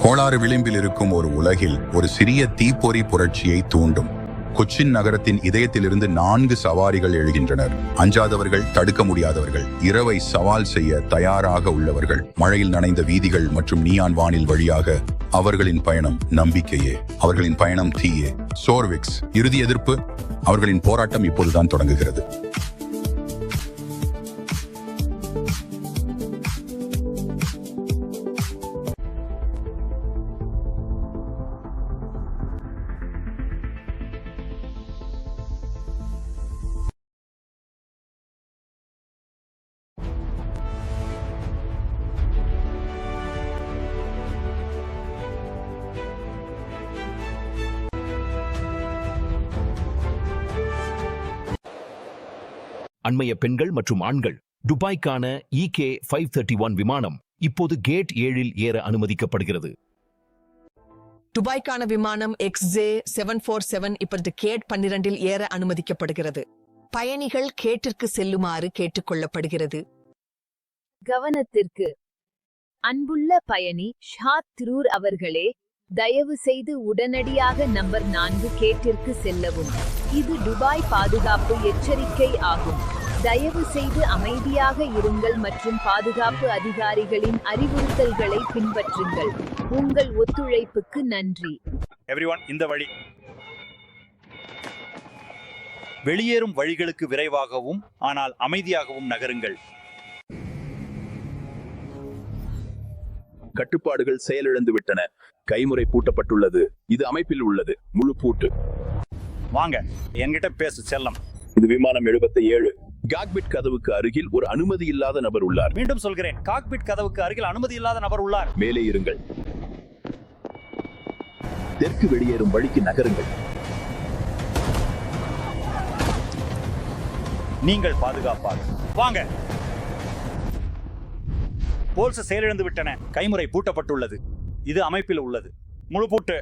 கோளாறு விளிம்பில் இருக்கும் ஒரு உலகில் ஒரு சிறிய தீப்பொறி புரட்சியை தூண்டும். கொச்சின் நகரத்தின் இதயத்திலிருந்து 4 சவாரிகள் எழுகின்றனர். அஞ்சாதவர்கள், தடுக்க முடியாதவர்கள், இரவை சவால் செய்ய தயாராக உள்ளவர்கள். மழையில் நனைந்த வீதிகள் மற்றும் நீயான் வானில் வழியாக அவர்களின் பயணம் நம்பிக்கையே, அவர்களின் பயணம் தீயே. சோர்விக்ஸ் இறுதி எதிர்ப்பு. அவர்களின் போராட்டம் இப்போதுதான் தொடங்குகிறது. அண்மைய பெண்கள் மற்றும் ஆண்கள் துபாய்க்கான EK531 விமானம் இப்போது கேட் 7இல் ஏற அனுமதிக்கப்படுகிறது. துபாய்க்கான விமானம் XJ747 இப்போது கேட் 12இல் ஏற அனுமதிக்கப்படுகிறது. பயணிகள் கேட்டிற்கு செல்லுமாறு கேட்டுக்கொள்ளப்படுகிறது. கவனத்திற்கு. அன்புள்ள பயணி ஷாத் திருர் அவர்களே, தயவு செய்து உடனடியாக நம்பர் 4 கேட்டிற்கு செல்லவும். இது துபாய் பாதுகாப்பு எச்சரிக்கை ஆகும். தயவு செய்து அமைதியாக இருங்கள் மற்றும் பாதுகாப்பு அதிகாரிகளின் அறிவுறுத்தல்களை பின்பற்றுங்கள். உங்கள் ஒத்துழைப்புக்கு நன்றி. எவ்ரிவன், இந்த வழி. வெளியேறும் வழிகளுக்கு விரைவாகவும் ஆனால் அமைதியாகவும் நகருங்கள். கட்டுப்பாடுகள் செயலிழந்து விட்டன. கைமுறை பூட்டப்பட்டுள்ளது. இது அமைப்பில் உள்ளது. முழு பூட்டு. வாங்க, என்கிட்ட பேசு செல்லம். இது விமானம் 77. காக்பிட் கதவுக்கு அருகில் ஒரு அனுமதி இல்லாத நபர் உள்ளார். மீண்டும் சொல்கிறேன், காக்பிட் கதவுக்கு அருகில் அனுமதி இல்லாத நபர் உள்ளார். மேலே இருங்கள். தெற்கு வெளியேறும் வழிக்கு நகருங்கள். நீங்கள் பாதுகாப்பாக வாங்க. போல்ஸ் செயலிழந்து விட்டன. கைமுறை பூட்டப்பட்டுள்ளது. இது அமைப்பில் உள்ளது. முழு பூட்டு.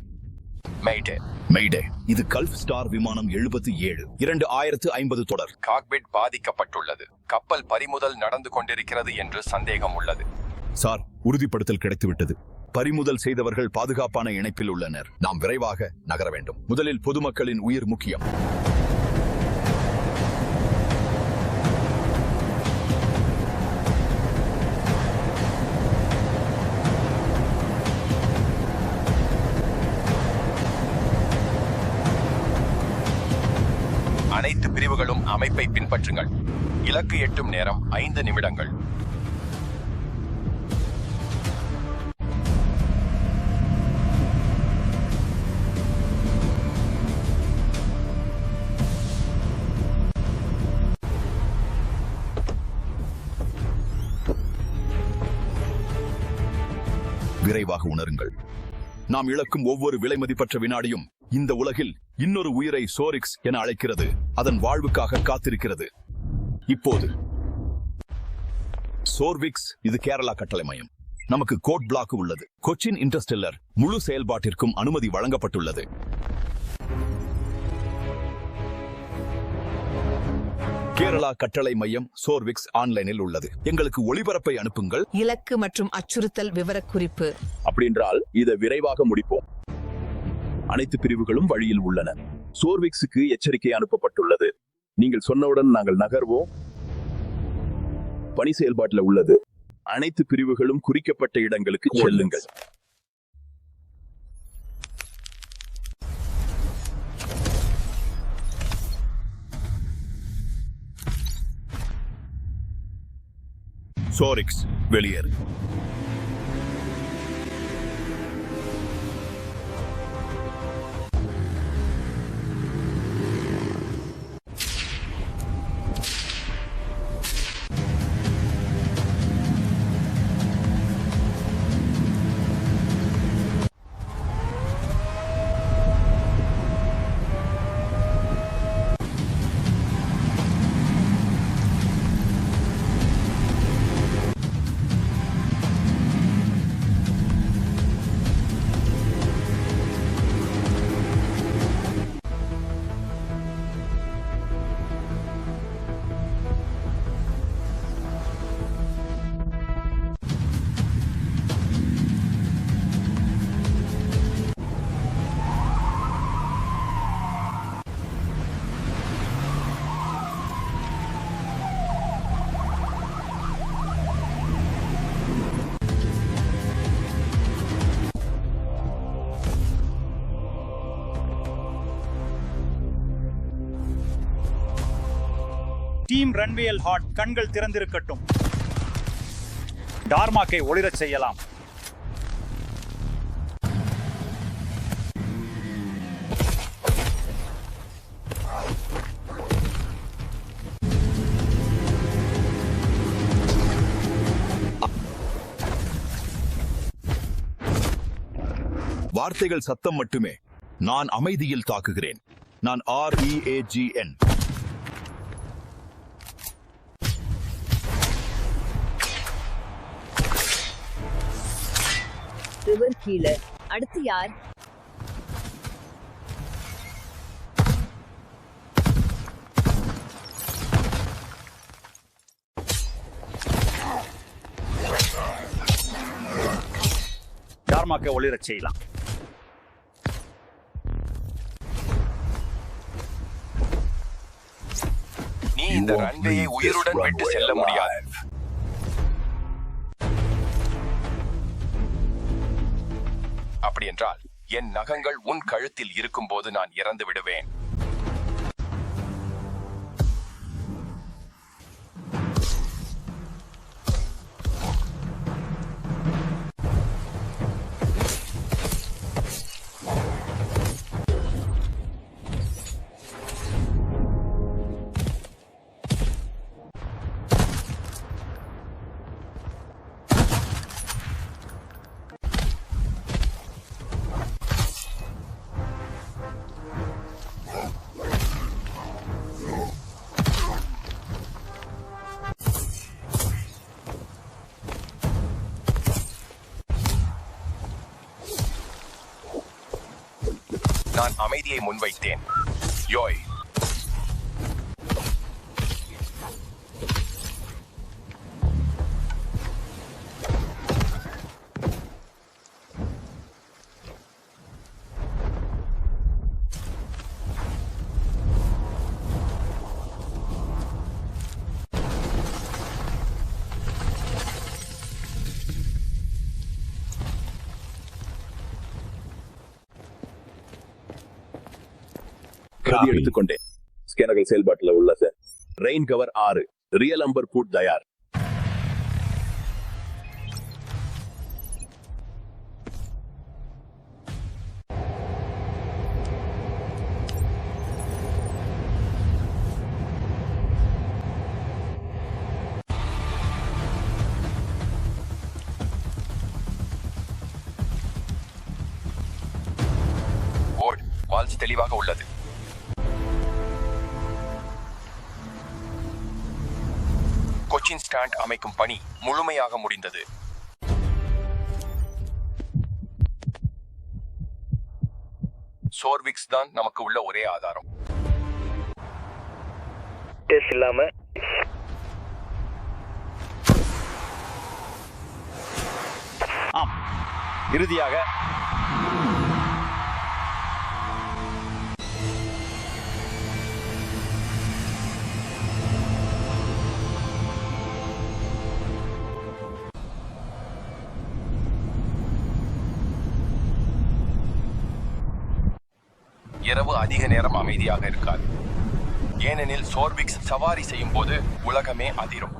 மெய்டே. இது கல்ஃப் ஸ்டார் விமானம் 77 2050 தொடர். காக்பிட் பாதிக்கப்பட்டுள்ளது. கப்பல் பறிமுதல் நடந்து கொண்டிருக்கிறது என்று சந்தேகம் உள்ளது. சார், உறுதிப்படுத்தல் கிடைத்துவிட்டது. பறிமுதல் செய்தவர்கள் பாதுகாப்பான இணைப்பில் உள்ளனர். நாம் விரைவாக நகர வேண்டும். முதலில் பொதுமக்களின் உயிர் முக்கியம். அனைத்து பிரிவுகளும் அமைப்பை பின்பற்றுங்கள். இலக்கு எட்டும் நேரம் 5 நிமிடங்கள். விரைவாக உணருங்கள். நாம் இழக்கும் ஒவ்வொரு விலைமதிப்பற்ற வினாடியும் இந்த உலகில் இன்னொரு உயிரை சோரிக்ஸ் என அழைக்கிறது. அதன் வாழ்வுக்காக காத்திருக்கிறது. இப்போது சோர்விக்ஸ், இது கேரளா கட்டளை மையம். நமக்கு கோட் பிளாக் உள்ளது. கொச்சின் இன்டர்ஸ்டெல்லர் முழு செயல்பாட்டிற்கும் அனுமதி வழங்கப்பட்டுள்ளது. கேரளா கட்டளை மையம் சோர்விக்ஸ் ஆன்லைனில் உள்ளது. எங்களுக்கு ஒளிபரப்பை அனுப்புங்கள். இலக்கு மற்றும் அச்சுறுத்தல் விவரக்குறிப்பு. அப்படின்றால் இதை விரைவாக முடிப்போம். அனைத்து பிரிவுகளும் வழியில் உள்ளன. சோர்விக்ஸுக்கு எச்சரிக்கை அனுப்பப்பட்டுள்ளது. நீங்கள் சொன்னவுடன் நாங்கள் நகர்வோம். பணி செயல்பாட்டில் உள்ளது. அனைத்து பிரிவுகளும் குறிக்கப்பட்ட இடங்களுக்கு செல்லுங்கள். சோரிக்ஸ், வெளியேறு. டீம் ரன்வேல் ஹாட் கண்கள் திறந்திருக்கட்டும். டார்மாக்கை ஒளிரச் செய்யலாம். வார்த்தைகள் சத்தம் மட்டுமே. நான் அமைதியில் தாக்குகிறேன். நான் REAGN. ரிவர் கீழே. அடுத்து யார்? டார்மாக்கை ஒளிரச் செய்யலாம். நீ இந்த ரன்வேயை உயிருடன் விட்டு செல்ல முடியாது. அப்படியென்றால் என் நகங்கள் உன் கழுத்தில் இருக்கும்போது நான் இறந்து விடுவேன். நான் அமைதியை முன்வைத்தேன். யோய், பிரதி எடுத்துக்கொண்டேன். ஸ்கேனர்கள் செயல்பாட்டில் உள்ளது. Rain cover 6. ரியல் அம்பர் பூட் தயார். ஓட் வால்ஸ் தெளிவாக உள்ளது. கொச்சின் ஸ்டாண்ட் அமைக்கும் பணி முழுமையாக முடிந்தது. சோர்விக்ஸ் தான் நமக்கு உள்ள ஒரே ஆதாரம். ஆம், இறுதியாக இரவு அதிக நேரம் அமைதியாக இருக்காது. ஏனெனில் சோர்விக்ஸ் சவாரி செய்யும் போது உலகமே அதிரும்.